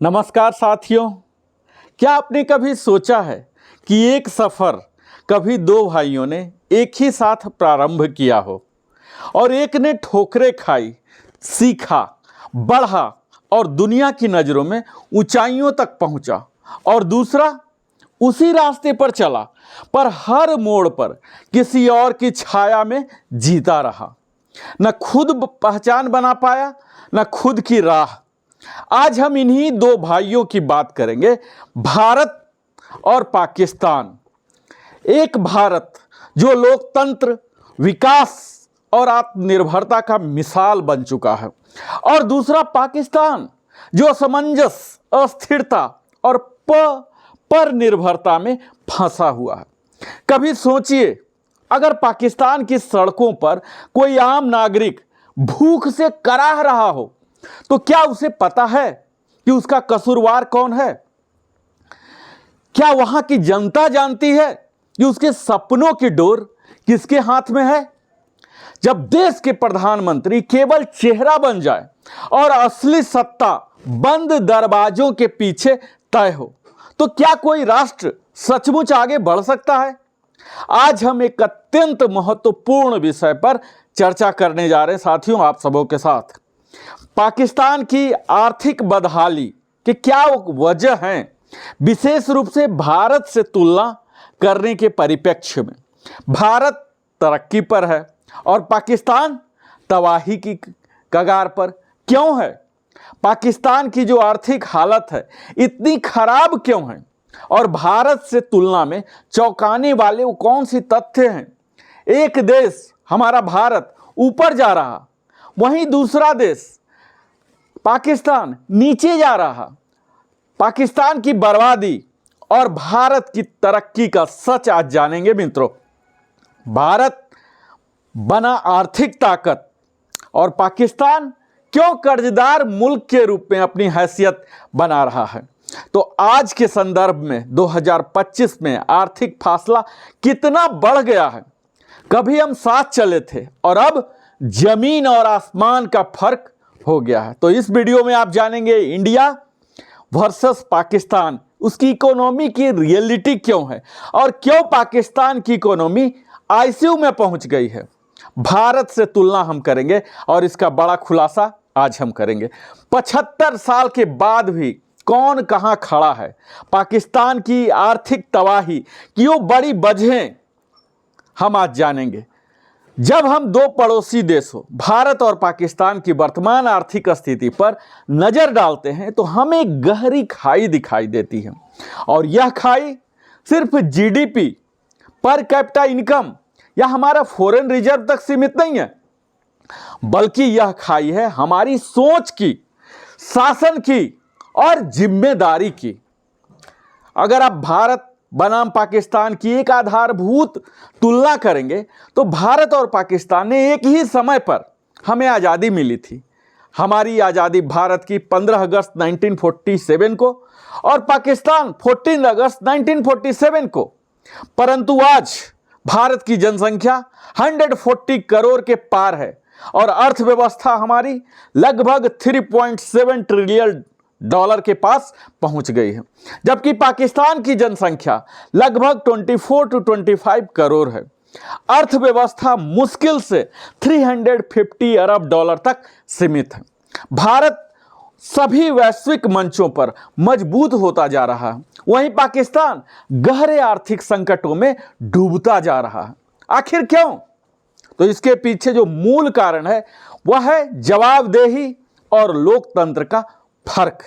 नमस्कार साथियों, क्या आपने कभी सोचा है कि एक सफ़र कभी दो भाइयों ने एक ही साथ प्रारंभ किया हो और एक ने ठोकरें खाई, सीखा, बढ़ा और दुनिया की नज़रों में ऊंचाइयों तक पहुंचा और दूसरा उसी रास्ते पर चला पर हर मोड़ पर किसी और की छाया में जीता रहा। न खुद पहचान बना पाया, न खुद की राह। आज हम इन्हीं दो भाइयों की बात करेंगे, भारत और पाकिस्तान। एक भारत जो लोकतंत्र, विकास और आत्मनिर्भरता का मिसाल बन चुका है और दूसरा पाकिस्तान जो असमंजस, अस्थिरता और पर निर्भरता में फंसा हुआ है। कभी सोचिए, अगर पाकिस्तान की सड़कों पर कोई आम नागरिक भूख से कराह रहा हो तो क्या उसे पता है कि उसका कसूरवार कौन है? क्या वहां की जनता जानती है कि उसके सपनों की डोर किसके हाथ में है? जब देश के प्रधानमंत्री केवल चेहरा बन जाए और असली सत्ता बंद दरवाजों के पीछे तय हो, तो क्या कोई राष्ट्र सचमुच आगे बढ़ सकता है? आज हम एक अत्यंत महत्वपूर्ण विषय पर चर्चा करने जा रहे हैं साथियों, आप सबों के साथ। पाकिस्तान की आर्थिक बदहाली के क्या वजह हैं, विशेष रूप से भारत से तुलना करने के परिप्रेक्ष्य में। भारत तरक्की पर है और पाकिस्तान तबाही की कगार पर क्यों है? पाकिस्तान की जो आर्थिक हालत है इतनी खराब क्यों है और भारत से तुलना में चौंकाने वाले वो कौन सी तथ्य हैं? एक देश हमारा भारत ऊपर जा रहा, वहीं दूसरा देश पाकिस्तान नीचे जा रहा। पाकिस्तान की बर्बादी और भारत की तरक्की का सच आज जानेंगे मित्रों। भारत बना आर्थिक ताकत और पाकिस्तान क्यों कर्जदार मुल्क के रूप में अपनी हैसियत बना रहा है। तो आज के संदर्भ में 2025 में आर्थिक फासला कितना बढ़ गया है। कभी हम साथ चले थे और अब जमीन और आसमान का फर्क हो गया है। तो इस वीडियो में आप जानेंगे इंडिया वर्सेस पाकिस्तान, उसकी इकोनॉमी की रियलिटी क्यों है और क्यों पाकिस्तान की इकोनॉमी आईसीयू में पहुंच गई है। भारत से तुलना हम करेंगे और इसका बड़ा खुलासा आज हम करेंगे। 75 साल के बाद भी कौन कहां खड़ा है? पाकिस्तान की आर्थिक तबाही की वो बड़ी वजहें हम आज जानेंगे। जब हम दो पड़ोसी देशों भारत और पाकिस्तान की वर्तमान आर्थिक स्थिति पर नजर डालते हैं तो हमें एक गहरी खाई दिखाई देती है और यह खाई सिर्फ जीडीपी, पर कैपिटा इनकम या हमारा फॉरेन रिजर्व तक सीमित नहीं है, बल्कि यह खाई है हमारी सोच की, शासन की और जिम्मेदारी की। अगर आप भारत बनाम पाकिस्तान की एक आधारभूत तुलना करेंगे तो भारत और पाकिस्तान ने एक ही समय पर हमें आज़ादी मिली थी। हमारी आज़ादी भारत की 15 अगस्त 1947 को और पाकिस्तान 14 अगस्त 1947 को। परंतु आज भारत की जनसंख्या 140 करोड़ के पार है और अर्थव्यवस्था हमारी लगभग 3.7 ट्रिलियन डॉलर के पास पहुंच गई है, जबकि पाकिस्तान की जनसंख्या लगभग 24 to 25 करोड़ है। अर्थव्यवस्था मुश्किल से 350 अरब डॉलर तक सीमित है। भारत सभी वैश्विक मंचों पर मजबूत होता जा रहा है, वहीं पाकिस्तान गहरे आर्थिक संकटों में डूबता जा रहा है। आखिर क्यों? तो इसके पीछे जो मूल कारण है वह है जवाबदेही और लोकतंत्र का फर्क,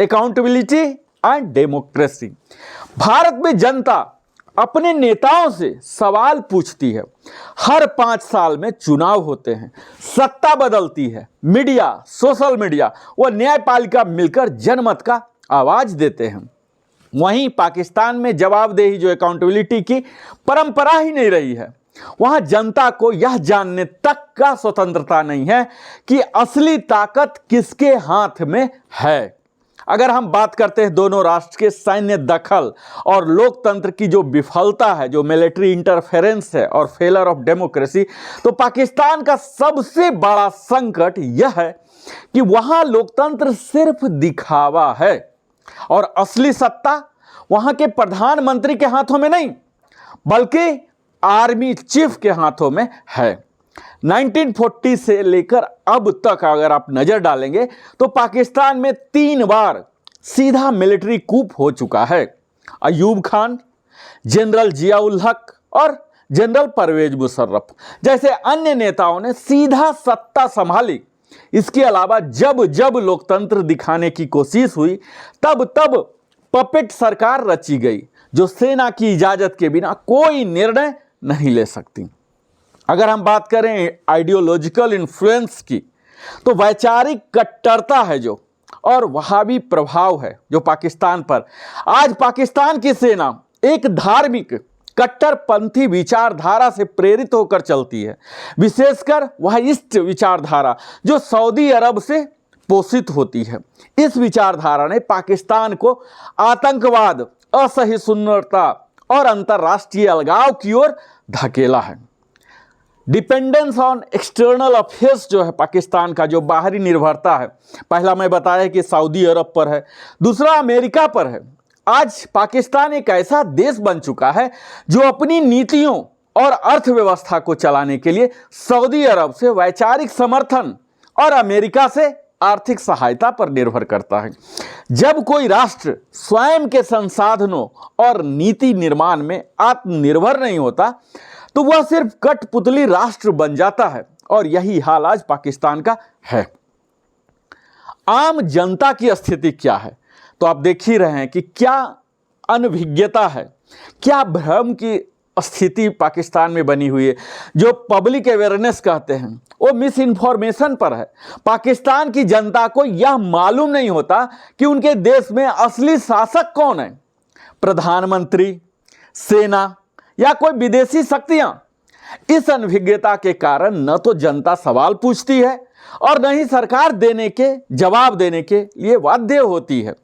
अकाउंटेबिलिटी एंड डेमोक्रेसी। भारत में जनता अपने नेताओं से सवाल पूछती है। हर 5 साल में चुनाव होते हैं, सत्ता बदलती है, मीडिया, सोशल मीडिया व न्यायपालिका मिलकर जनमत का आवाज देते हैं। वहीं पाकिस्तान में जवाबदेही, जो अकाउंटेबिलिटी की परंपरा ही नहीं रही है। वहां जनता को यह जानने तक का स्वतंत्रता नहीं है कि असली ताकत किसके हाथ में है। अगर हम बात करते हैं दोनों राष्ट्र के सैन्य दखल और लोकतंत्र की जो विफलता है, जो मिलिट्री इंटरफेरेंस है और फेलर ऑफ डेमोक्रेसी, तो पाकिस्तान का सबसे बड़ा संकट यह है कि वहां लोकतंत्र सिर्फ दिखावा है। और असली सत्ता वहां के प्रधानमंत्री के हाथों में नहीं, बल्कि आर्मी चीफ के हाथों में है। 1940 से लेकर अब तक अगर आप नजर डालेंगे तो पाकिस्तान में 3 बार सीधा मिलिट्री कूप हो चुका है। अयूब खान, जनरल जियाउल हक और जनरल परवेज मुशर्रफ जैसे अन्य नेताओं ने सीधा सत्ता संभाली। इसके अलावा जब जब लोकतंत्र दिखाने की कोशिश हुई तब तब पपेट सरकार रची गई, जो सेना की इजाजत के बिना कोई निर्णय नहीं ले सकती। अगर हम बात करें आइडियोलॉजिकल इन्फ्लुएंस की, तो वैचारिक कट्टरता है जो, और वहाबी प्रभाव है जो पाकिस्तान पर। आज पाकिस्तान की सेना एक धार्मिक कट्टरपंथी विचारधारा से प्रेरित होकर चलती है, विशेषकर वह ईस्ट विचारधारा जो सऊदी अरब से पोषित होती है। इस विचारधारा ने पाकिस्तान को आतंकवाद, असहिष्णुता और अंतर्राष्ट्रीय अलगाव की ओर धकेला है। डिपेंडेंस ऑन एक्सटर्नल अफेयर्स जो है पाकिस्तान का, जो बाहरी निर्भरता है, पहला मैं बताया कि सऊदी अरब पर है, दूसरा अमेरिका पर है। आज पाकिस्तान एक ऐसा देश बन चुका है जो अपनी नीतियों और अर्थव्यवस्था को चलाने के लिए सऊदी अरब से वैचारिक समर्थन और अमेरिका से आर्थिक सहायता पर निर्भर करता है। जब कोई राष्ट्र स्वयं के संसाधनों और नीति निर्माण में आत्मनिर्भर नहीं होता तो वह सिर्फ कठपुतली राष्ट्र बन जाता है, और यही हाल आज पाकिस्तान का है। आम जनता की स्थिति क्या है, तो आप देख ही रहे हैं कि क्या अनभिज्ञता है, क्या भ्रम की स्थिति पाकिस्तान में बनी हुई है। जो पब्लिक अवेयरनेस कहते हैं वो मिस इन्फॉर्मेशन पर है। पाकिस्तान की जनता को यह मालूम नहीं होता कि उनके देश में असली शासक कौन है, प्रधानमंत्री, सेना या कोई विदेशी शक्तियां। इस अनभिज्ञता के कारण न तो जनता सवाल पूछती है और न ही सरकार जवाब देने के लिए बाध्य होती है।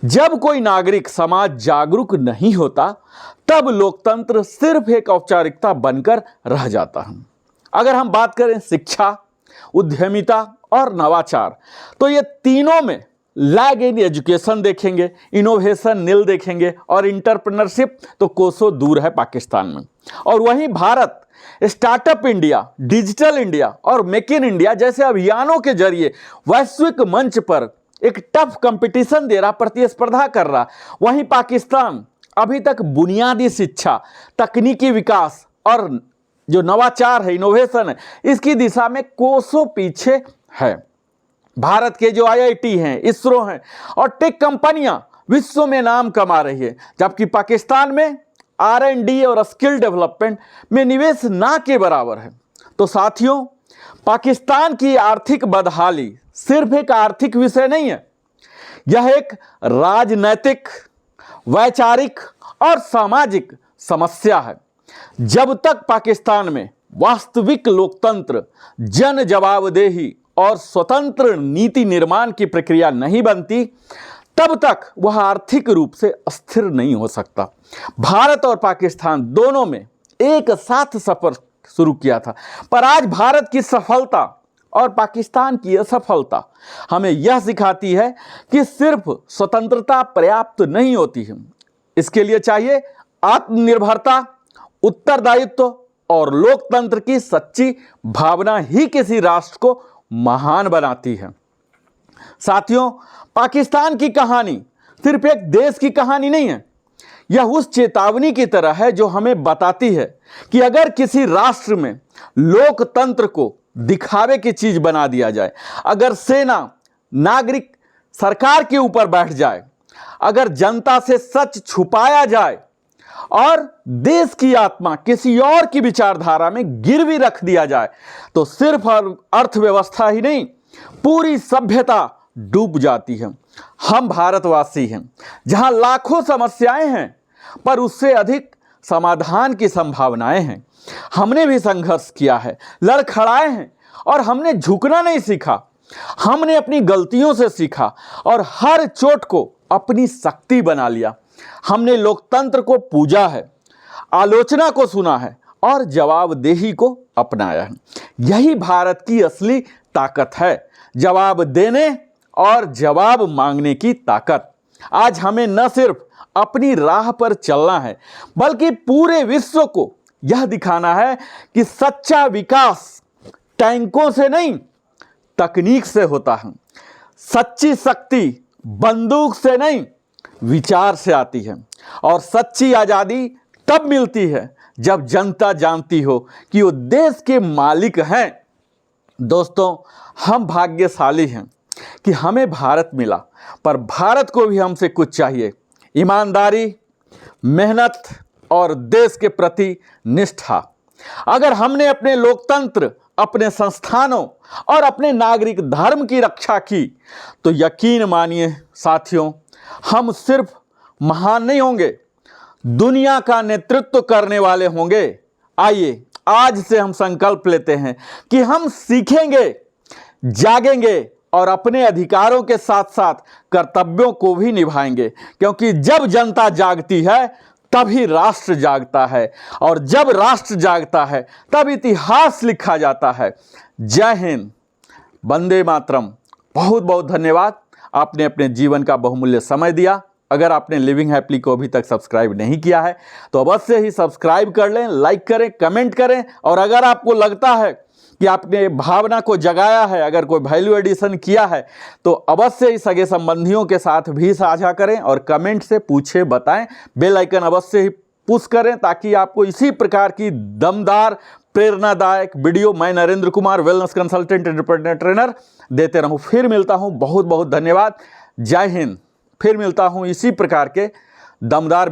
जब कोई नागरिक समाज जागरूक नहीं होता तब लोकतंत्र सिर्फ एक औपचारिकता बनकर रह जाता है। अगर हम बात करें शिक्षा, उद्यमिता और नवाचार, तो ये तीनों में लैग इन एजुकेशन देखेंगे, इनोवेशन नील देखेंगे, और इंटरप्रेन्योरशिप तो कोसों दूर है पाकिस्तान में। और वहीं Bharat startup India, digital India और मेक इन इंडिया जैसे अभियानों के जरिए वैश्विक मंच पर एक टफ कंपटीशन दे रहा, प्रतिस्पर्धा कर रहा। वहीं पाकिस्तान अभी तक बुनियादी शिक्षा, तकनीकी विकास और जो नवाचार है, इनोवेशन है, इसकी दिशा में कोसों पीछे है। भारत के जो आईआईटी हैं, इसरो हैं और टेक कंपनियां विश्व में नाम कमा रही है, जबकि पाकिस्तान में R&D और स्किल डेवलपमेंट में निवेश ना के बराबर है। तो साथियों, पाकिस्तान की आर्थिक बदहाली सिर्फ एक आर्थिक विषय नहीं है, यह एक राजनैतिक, वैचारिक और सामाजिक समस्या है। जब तक पाकिस्तान में वास्तविक लोकतंत्र, जन जवाबदेही और स्वतंत्र नीति निर्माण की प्रक्रिया नहीं बनती, तब तक वह आर्थिक रूप से स्थिर नहीं हो सकता। भारत और पाकिस्तान दोनों में एक साथ सफर शुरू किया था, पर आज भारत की सफलता और पाकिस्तान की असफलता हमें यह सिखाती है कि सिर्फ स्वतंत्रता पर्याप्त नहीं होती है। इसके लिए चाहिए आत्मनिर्भरता, उत्तरदायित्व और लोकतंत्र की सच्ची भावना ही किसी राष्ट्र को महान बनाती है। साथियों, पाकिस्तान की कहानी सिर्फ एक देश की कहानी नहीं है, यह उस चेतावनी की तरह है जो हमें बताती है कि अगर किसी राष्ट्र में लोकतंत्र को दिखावे की चीज बना दिया जाए, अगर सेना, नागरिक सरकार के ऊपर बैठ जाए, अगर जनता से सच छुपाया जाए और देश की आत्मा किसी और की विचारधारा में गिरवी रख दिया जाए, तो सिर्फ अर्थव्यवस्था ही नहीं, पूरी सभ्यता डूब जाती है। हम भारतवासी हैं, जहां लाखों समस्याएं हैं पर उससे अधिक समाधान की संभावनाएं हैं। हमने भी संघर्ष किया है, लड़खड़ाए हैं, और हमने झुकना नहीं सीखा। हमने अपनी गलतियों से सीखा और हर चोट को अपनी शक्ति बना लिया। हमने लोकतंत्र को पूजा है, आलोचना को सुना है और जवाबदेही को अपनाया है। यही भारत की असली ताकत है, जवाब देने और जवाब मांगने की ताकत। आज हमें न सिर्फ अपनी राह पर चलना है, बल्कि पूरे विश्व को यह दिखाना है कि सच्चा विकास टैंकों से नहीं, तकनीक से होता है। सच्ची शक्ति बंदूक से नहीं, विचार से आती है। और सच्ची आज़ादी तब मिलती है जब जनता जानती हो कि वो देश के मालिक हैं। दोस्तों, हम भाग्यशाली हैं कि हमें भारत मिला, पर भारत को भी हमसे कुछ चाहिए। ईमानदारी, मेहनत और देश के प्रति निष्ठा। अगर हमने अपने लोकतंत्र, अपने संस्थानों और अपने नागरिक धर्म की रक्षा की, तो यकीन मानिए साथियों, हम सिर्फ महान नहीं होंगे, दुनिया का नेतृत्व करने वाले होंगे। आइए आज से हम संकल्प लेते हैं कि हम सीखेंगे, जागेंगे और अपने अधिकारों के साथ साथ कर्तव्यों को भी निभाएंगे, क्योंकि जब जनता जागती है तभी राष्ट्र जागता है, और जब राष्ट्र जागता है तब इतिहास लिखा जाता है। जय हिंद, वंदे मातरम। बहुत बहुत धन्यवाद, आपने अपने जीवन का बहुमूल्य समय दिया। अगर आपने लिविंग हैप्पीली को अभी तक सब्सक्राइब नहीं किया है तो अवश्य ही सब्सक्राइब कर लें, लाइक करें, कमेंट करें। और अगर आपको लगता है कि आपने भावना को जगाया है, अगर कोई वैल्यू एडिशन किया है, तो अवश्य ही सगे संबंधियों के साथ भी साझा करें और कमेंट से पूछे बताएं। बेल आइकन अवश्य ही पुश करें ताकि आपको इसी प्रकार की दमदार प्रेरणादायक वीडियो मैं Narendra Kumar, wellness consultant, entrepreneur trainer, देते रहूं। फिर मिलता हूं, बहुत बहुत धन्यवाद। जय हिंद। फिर मिलता हूं इसी प्रकार के दमदार